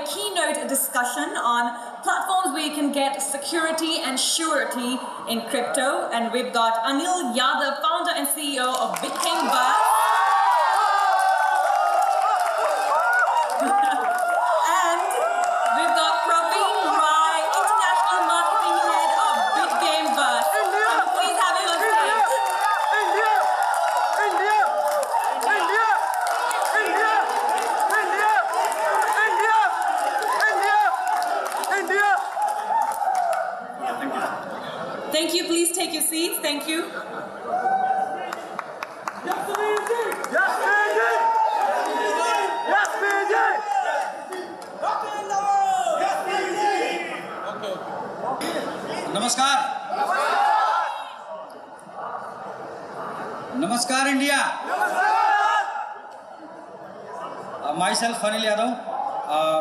keynote discussion on platforms where you can get security and surety in crypto. And we've got Anil Yadav, founder and CEO of Bitcoin Buzz. Thank you. Please take your seats. Thank you. नमस्कार। नमस्कार India. Myself Anil Yadav,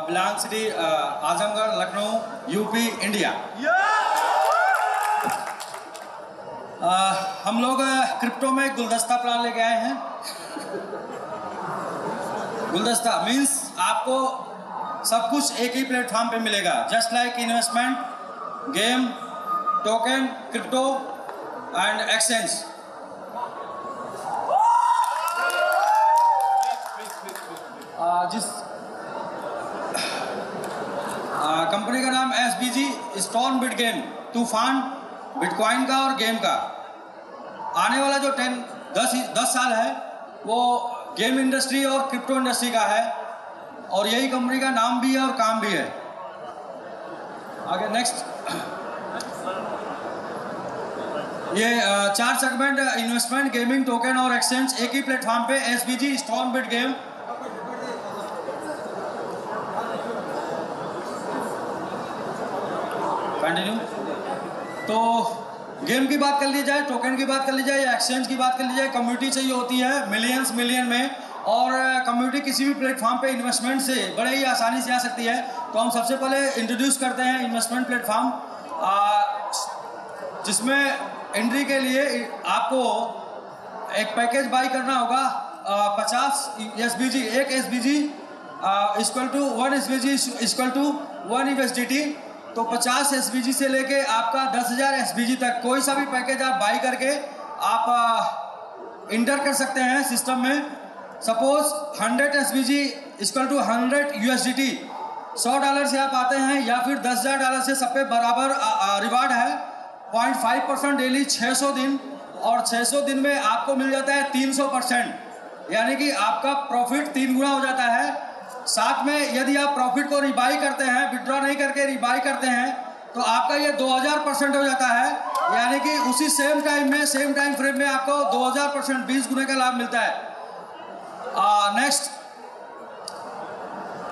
belong city Azamgarh, Lucknow, UP, India. हम लोग crypto में गुलदस्ता plan लेके आए हैं। गुलदस्ता मीन्स आपको सब कुछ एक ही प्लेटफॉर्म पे मिलेगा, just like investment, game, token, crypto and exchange. जिस कंपनी का नाम SBG, स्टॉर्म बिट गेम, तूफान बिटकॉइन का और गेम का। आने वाला जो 10 साल है वो गेम इंडस्ट्री और क्रिप्टो इंडस्ट्री का है, और यही कंपनी का नाम भी है और काम भी है। आगे नेक्स्ट। ये 4 सेगमेंट इन्वेस्टमेंट, गेमिंग, टोकन और एक्सचेंज एक ही प्लेटफॉर्म पे, SBG storm bit game. Continue. तो गेम की बात कर ली जाए, टोकन की बात कर ली जाए या एक्सचेंज की बात कर ली जाए, कम्युनिटी चाहिए होती है मिलियन में, और कम्युनिटी किसी भी प्लेटफॉर्म पे इन्वेस्टमेंट से बड़े ही आसानी से आ सकती है। तो हम सबसे पहले इंट्रोड्यूस करते हैं इन्वेस्टमेंट प्लेटफॉर्म, जिसमें एंट्री के लिए आपको एक पैकेज बाई करना होगा। 50 SBG, एक SBG equal to 1 SBG equal to 1 USDT। तो 50 SBG से लेके आपका 10,000 SBG तक कोई सा भी पैकेज आप बाई करके आप इंटर कर सकते हैं सिस्टम में। Suppose 100 SBG equal to 100 USDT, $100 से आप आते हैं, या फिर $10,000 से सब पे बराबर रिवार्ड है। 0.5% डेली 600 दिन, और 600 दिन में आपको मिल जाता है 300%, यानी कि आपका प्रॉफिट 3 गुना हो जाता है। साथ में यदि आप प्रॉफिट को रिबाई करते हैं, विड्रॉ नहीं करके रिबाई करते हैं, तो आपका ये 2000% हो जाता है, यानी कि उसी सेम टाइम फ्रेम में आपको 2000% 20 गुने का लाभ मिलता है। नेक्स्ट,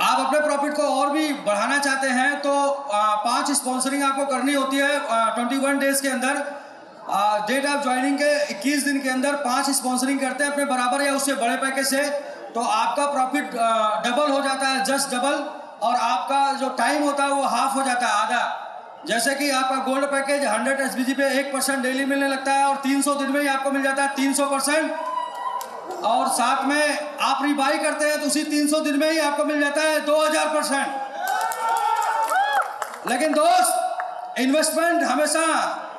आप अपने प्रॉफिट को और भी बढ़ाना चाहते हैं तो 5 स्पॉन्सरिंग आपको करनी होती है 21 डेज के अंदर। डेट ऑफ ज्वाइनिंग के 21 दिन के अंदर 5 स्पॉन्सरिंग करते हैं अपने बराबर या उससे बड़े पैकेज से, तो आपका प्रॉफिट डबल हो जाता है, जस्ट डबल, और आपका जो टाइम होता है वो हाफ हो जाता है, आधा। जैसे कि आपका गोल्ड पैकेज 100 SBG पे 1% डेली मिलने लगता है, और 300 दिन में ही आपको मिल जाता है 300%, और साथ में आप रिबाई करते हैं तो उसी 300 दिन में ही आपको मिल जाता है 2000%। लेकिन दोस्त, इन्वेस्टमेंट हमेशा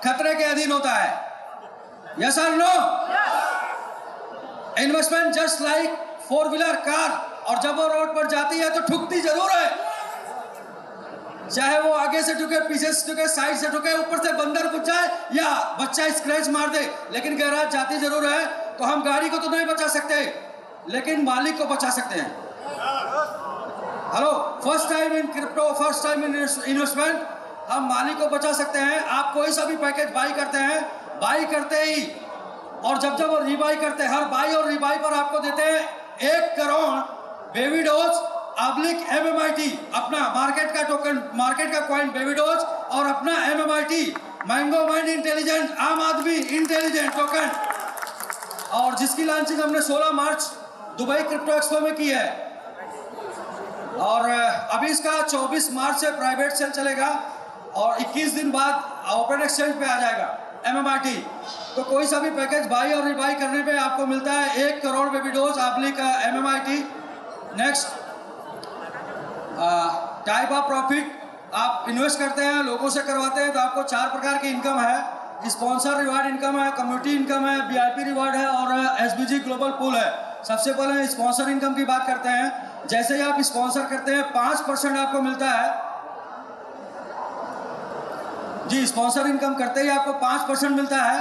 खतरे के अधीन होता है, यस और no? Investment just like 4 wheeler car, और जब वो रोड पर जाती है तो ठुकती जरूर है, चाहे वो आगे से ठुके, पीछे से ठुके, साइड से ठुके, ऊपर से बंदर घुस जाए या बच्चा स्क्रैच मार दे, लेकिन गैराज जाती जरूर है। तो हम गाड़ी को तो नहीं बचा सकते, लेकिन मालिक को बचा सकते हैं। Hello, first time in crypto, first time in investment, हम मालिक को बचा सकते हैं। आप कोई सा भी पैकेज बाई करते हैं, बाई करते ही और जब वो रीबाई करते हैं, हर बाई और रीबाई पर आपको देते हैं 1 crore baby dose oblique MMIT, अपना मार्केट का टोकन, मार्केट का कॉइन बेबी डोज, और अपना MMIT मैंगो माइंड इंटेलिजेंट, आम आदमी इंटेलिजेंट टोकन, और जिसकी लॉन्चिंग हमने 16 मार्च दुबई क्रिप्टो एक्सपो में की है, और अभी इसका 24 मार्च से प्राइवेट सेल चलेगा, और 21 दिन बाद ओपन एक्सचेंज पे आ जाएगा MMIT। तो कोई सा भी पैकेज बाई और रिबाई करने पे आपको मिलता है 1 crore baby dose oblique MMIT। Next, type of profit, आप इन्वेस्ट करते हैं, लोगों से करवाते हैं, तो आपको 4 प्रकार की इनकम है। स्पॉन्सर रिवार्ड इनकम है, कम्युनिटी इनकम है, VIP रिवार्ड है और SBG ग्लोबल पूल है। सबसे पहले स्पॉन्सर इनकम की बात करते हैं। जैसे ही आप स्पॉन्सर करते हैं 5% आपको मिलता है जी। स्पॉन्सर इनकम करते ही आपको 5% मिलता है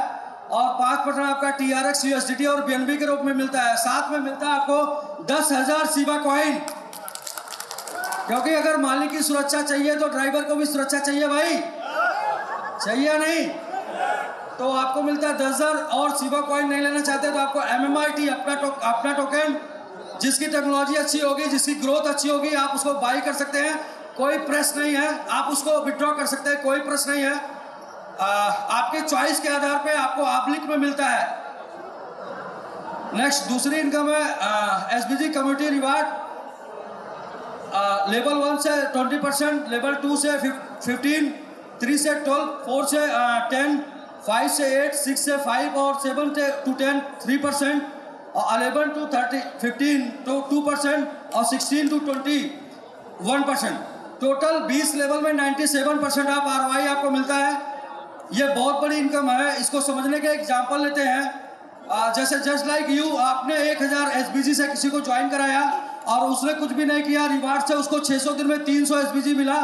और 5% आपका TRX USDT और BNB के रूप में मिलता है। साथ में मिलता है आपको 10,000 शिबा कॉइन, क्योंकि अगर मालिक की सुरक्षा चाहिए तो ड्राइवर को भी सुरक्षा चाहिए भाई, चाहिए या नहीं? तो आपको मिलता है 10,000। और शिबा कॉइन नहीं लेना चाहते तो आपको MMIT अपना टोकन, जिसकी टेक्नोलॉजी अच्छी होगी, जिसकी ग्रोथ अच्छी होगी, आप उसको बाई कर सकते हैं। कोई प्रेस नहीं है, आप उसको विड्रॉ कर सकते हैं, कोई प्रेस नहीं है। आपके चॉइस के आधार पे आपको आब्लिक में मिलता है। नेक्स्ट दूसरी इनकम है SBG कम्युनिटी रिवार्ड। लेवल 1 से 20%, लेवल 2 से 15, 3 से 12, 4 से 10, 5 से 8, 6 से 5 और 7 to 10 3%, और 11 to 15 to 2% और 16 to 20 1%। टोटल 20 लेवल में 97% आप ROI आपको मिलता है। ये बहुत बड़ी इनकम है। इसको समझने के एग्जांपल लेते हैं। जैसे जस्ट लाइक यू, आपने 1000 SBG से किसी को ज्वाइन कराया और उसने कुछ भी नहीं किया, रिवार्ड से उसको 600 दिन में 300 SBG मिला,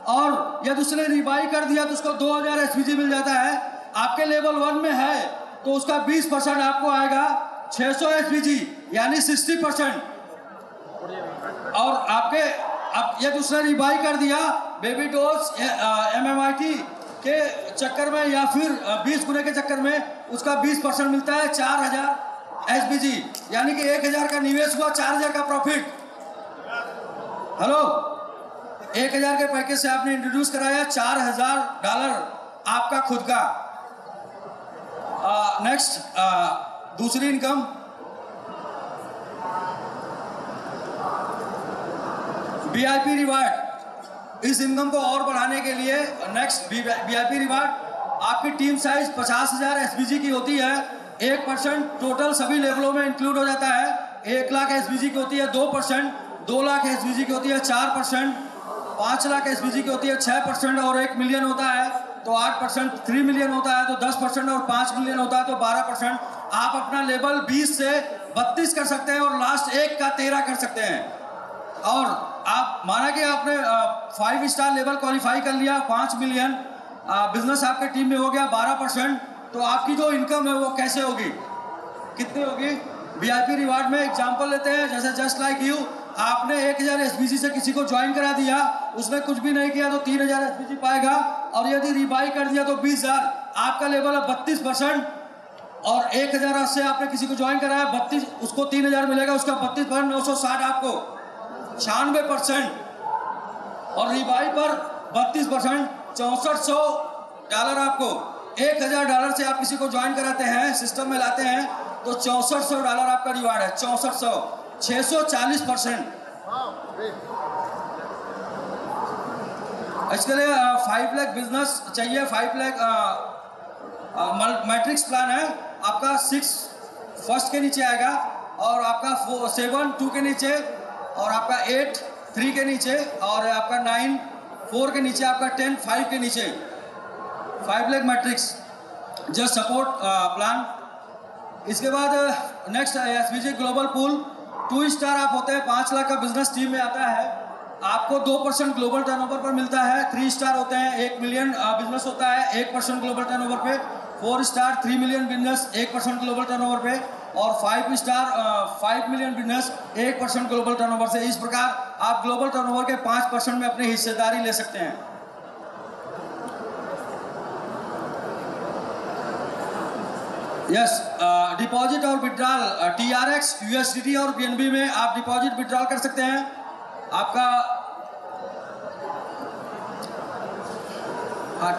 और यदि उसने रिबाई कर दिया तो उसको 2000 SBG मिल जाता है। आपके लेवल 1 में है तो उसका 20% आपको आएगा 600 SBG यानी 60%। और आपके अब यदि उसने रिबाई कर दिया बेबी डोज MMIT के चक्कर में या फिर 20 गुने के चक्कर में, उसका 20% मिलता है 4000 SBG, यानी कि 1000 का निवेश हुआ 4000 का प्रॉफिट। हेलो, 1000 के पैकेज से आपने इंट्रोड्यूस कराया $4000 आपका खुद का। नेक्स्ट दूसरी इनकम VIP रिवार्ड। इस इनकम को और बढ़ाने के लिए नेक्स्ट VIP रिवार्ड, आपकी टीम साइज 50,000 SBG की होती है। 1% टोटल सभी लेवलों में इंक्लूड हो जाता है। 1 लाख SBG की होती है 2%, 2 लाख SBG की होती है 4%, 5 लाख SBG की होती है 6% और 1 मिलियन होता है तो 8%, 3 मिलियन होता है तो 10% और 5 मिलियन होता है तो 12%। आप अपना लेवल 20 से 32 कर सकते हैं और लास्ट 1 का 13 कर सकते हैं। और आप माना कि आपने 5 स्टार लेवल क्वालिफाई कर लिया, 5 मिलियन बिजनेस आपके टीम में हो गया, 12%, तो आपकी जो इनकम है वो कैसे होगी, कितनी होगी? VIP रिवार्ड में एग्जांपल लेते हैं। जैसे जस्ट लाइक यू, आपने 1000 SBG से किसी को ज्वाइन करा दिया, उसने कुछ भी नहीं किया तो 3000 SBG पाएगा, और यदि रिबाई कर दिया तो 20,000। आपका लेवल है 32% और 1000 से आपने किसी को ज्वाइन कराया 32, उसको 3000 मिलेगा, उसका 32% 960 आपको 96%, और रिबाई पर 32% $6400 आपको। $1000 से आप किसी को ज्वाइन कराते हैं, सिस्टम में लाते हैं तो $6400 आपका रिवार्ड है। 6400, 640%। इसके लिए 5 लाख बिजनेस चाहिए। 5 लाख मैट्रिक्स प्लान है आपका। 6 फर्स्ट के नीचे आएगा और आपका 7 2 के नीचे, और आपका 8 3 के नीचे, और आपका 9 4 के नीचे, आपका 10 5 के नीचे। 5 lakh matrix just support plan. इसके बाद next SBG global pool. 2 star आप होते हैं, 5 लाख का बिजनेस टीम में आता है, आपको 2% ग्लोबल टर्नओवर पर मिलता है। 3 स्टार होते हैं, 1 मिलियन बिजनेस होता है 1% ग्लोबल टर्नओवर पे। 4 star 3 million business 1% global turnover पे, और 5 star 5 million business 1% global turnover से। इस प्रकार आप ग्लोबल टर्नओवर के 5% में अपनी हिस्सेदारी ले सकते हैं। यस, डिपॉजिट और विड्रॉल TRX USDT और BNB में आप डिपॉजिट विड्रॉल कर सकते हैं। आपका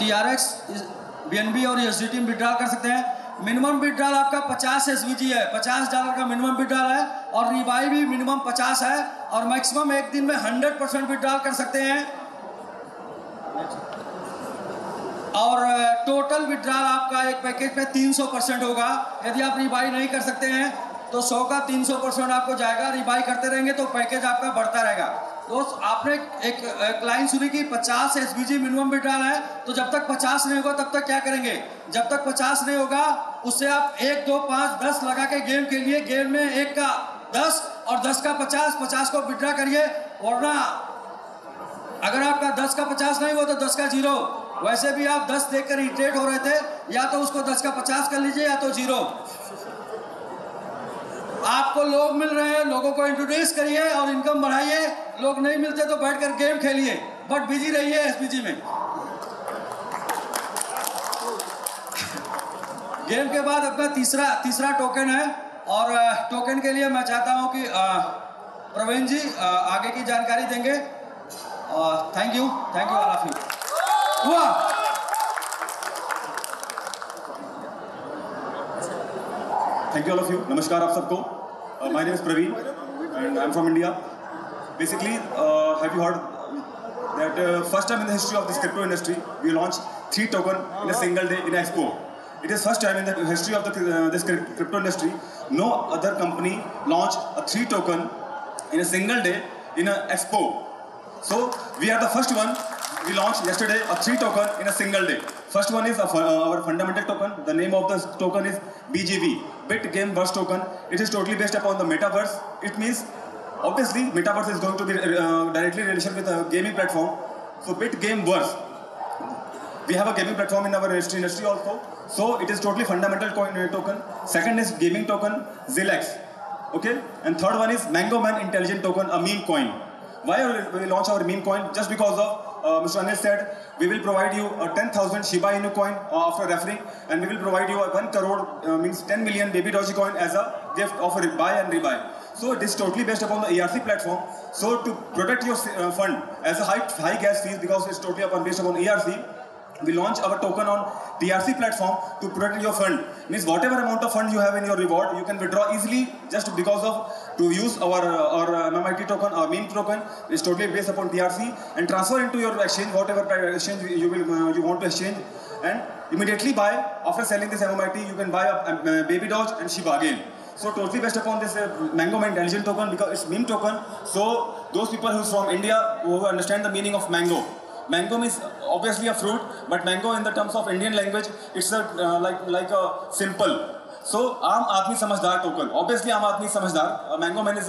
TRX BNB और USDT में विड्रॉल कर सकते हैं। मिनिमम विड्रॉल आपका 50 SBG है, $50 का मिनिमम विड्रॉल है, और रिबाई भी मिनिमम 50 है, और मैक्सिमम एक दिन में 100% विड्रॉल कर सकते हैं। और टोटल विड्रॉल आपका एक पैकेज पे 300% होगा। यदि आप रिबाई नहीं कर सकते हैं तो 100 का 300% आपको जाएगा। रिबाई करते रहेंगे तो पैकेज आपका बढ़ता रहेगा। तो आपने एक लाइन सुनी कि 50 SBG मिनिमम विड्रॉल है, तो जब तक 50 नहीं होगा तब तक क्या करेंगे? जब तक 50 नहीं होगा उससे आप 1, 2, 5, 10 लगा के गेम के लिए गेम में 1 का 10 और 10 का 50, 50 को विड्रॉ करिए, वरना अगर आपका 10 का 50 नहीं हुआ तो 10 का 0। वैसे भी आप 10 देखकर इरिटेट हो रहे थे, या तो उसको 10 का 50 कर लीजिए या तो 0। आपको लोग मिल रहे हैं, लोगों को इंट्रोड्यूस करिए और इनकम बढ़ाइए। लोग नहीं मिलते तो बैठकर गेम खेलिए, बट बिजी रहिए SBG में। गेम के बाद अपना तीसरा टोकन है, और टोकन के लिए मैं चाहता हूं कि प्रवीण जी आगे की जानकारी देंगे। Thank you all of you. Thank you all of you. नमस्कार आप सबको. My name is Praveen and I'm from India. Basically, have you heard that first time in the history of this crypto industry, we launched 3 tokens in a single day in Expo. It is first time in the history of this crypto industry. No other company launched a 3 token in a single day in an Expo. So we are the first one. We launched yesterday a 3 token in a single day. First one is our fundamental token. The name of the token is BGV, Bit Game Verse token. It is totally based upon the metaverse. It means obviously metaverse is going to be directly related with a gaming platform. So Bit Game Verse. We have a gaming platform in our industry also. So it is totally fundamental token. Second is gaming token Zilex. Okay. And third one is Mango Man Intelligent token, a meme coin. Why we launch our meme coin? Just because of Mr. Anil said we will provide you a 10,000 Shiba Inu coin after referring, and we will provide you a 1 crore means 10 million Baby Doji coin as a gift of a buy and rebuy. So it is totally based upon the ERC platform. So to protect your fund as a high gas fees, because it's totally based upon ERC, we launch our token on TRC platform to protect your fund. Means whatever amount of fund you have in your reward, you can withdraw easily just because of to use our MMIT token or meme token is totally based upon TRC, and transfer into your exchange whatever exchange you want to exchange, and immediately buy. After selling this MMIT, you can buy a Baby Doge and Shiba again. So totally based upon this Mango Man Intelligent token, because it's meme token. So those people who's from India who understand the meaning of mango. Mango means obviously a fruit, but mango in the terms of Indian language, it's a like a simple. So Aam Aadmi Samajhdar token. Obviously Aam Aadmi Samajhdar. Mango Man is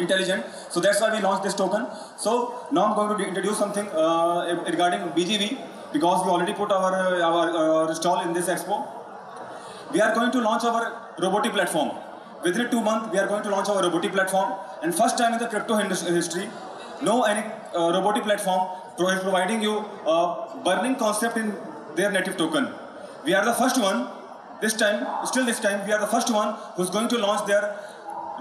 intelligent, so that's why we launched this token. So now I'm going to introduce something regarding BGV, because we already put our stall in this expo. We are going to launch our robotic platform. Within 2 months, we are going to launch our robotic platform, and first time in the crypto history, no any robotic platform is providing you a burning concept in their native token. We are the first one. This time, we are the first one who's going to launch their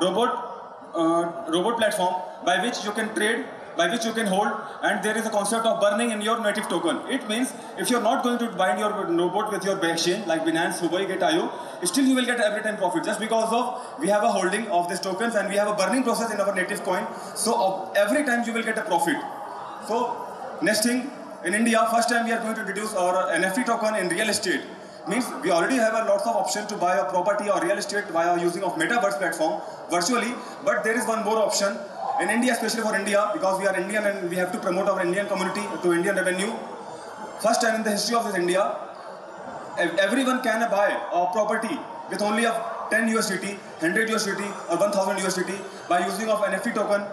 robot platform by which you can trade, by which you can hold, and there is a concept of burning in your native token. It means if you're not going to bind your robot with your exchange like Binance, Huobi, Gate.io, still you will get every time profit, just because of we have a holding of these tokens and we have a burning process in our native coin. So every time you will get a profit. So next thing, in India, first time we are going to introduce our NFT token in real estate. Means we already have a lots of options to buy a property or real estate via using of metaverse platform virtually, but there is one more option in India, especially for India, because we are Indian and we have to promote our Indian community to Indian revenue. First time in the history of this India, everyone can buy a property with only of 10 USDT, 100 USDT or 1000 USDT by using of NFT token,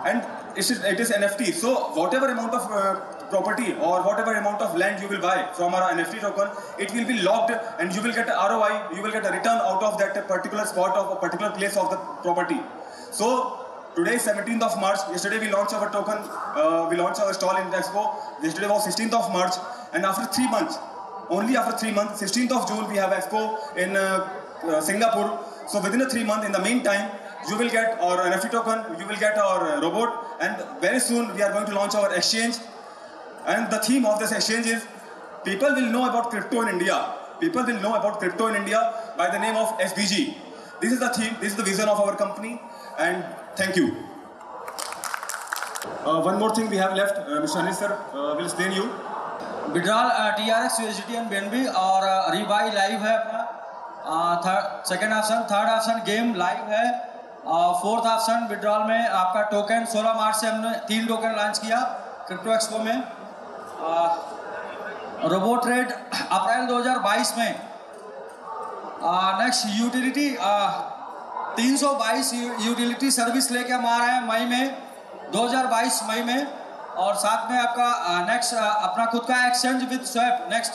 and it is NFT. So whatever amount of property or whatever amount of land you will buy from our NFT token, it will be locked and you will get a ROI, you will get a return out of that particular spot of a particular place of the property. So today is 17th of March. Yesterday we launched our token, we launched our stall in the Expo. Yesterday was 16th of March, and after 3 months, only after 3 months, 16th of June we have Expo in Singapore. So within 3 months, in the meantime, you will get our NFT token, you will get our robot, and very soon we are going to launch our exchange. And the theme of this exchange is people will know about crypto in India. People will know about crypto in India by the name of SBG. This is the theme, this is the vision of our company, and thank you. One more thing we have left, Mr. Anil sir will explain you. Withdrawal TRX, USDT and BNB और rebuy live है अपना, second option, third option game live है, fourth option withdrawal में आपका token 16 मार्च से हमने 3 token launch किया crypto expo में। रोबो ट्रेड अप्रैल 2022 में। नेक्स्ट यूटिलिटी 322 यूटिलिटी सर्विस लेके हम आ रहे हैं मई में 2022 मई में। और साथ में आपका नेक्स्ट अपना खुद का exchange with swap. Next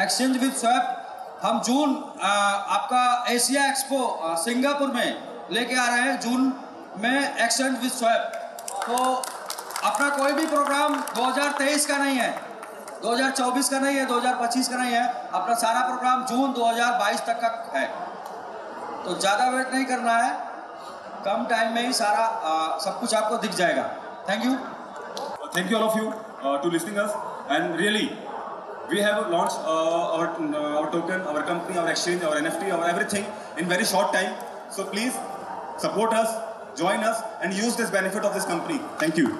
exchange with swap हम जून आपका एशिया एक्सपो सिंगापुर में लेके आ रहे हैं जून में एक्सचेंज विद स्वैप। तो अपना कोई भी प्रोग्राम 2023 का नहीं है, 2024 का नहीं है, 2025 का नहीं है, अपना सारा प्रोग्राम जून 2022 तक का है। तो ज़्यादा वेट नहीं करना है, कम टाइम में ही सारा सब कुछ आपको दिख जाएगा। Thank you. Thank you all of you to listening us, and really we have launched our token, our company, our exchange, our NFT, our everything in very short time. So please support us, join us, and use this benefit of this company. Thank you.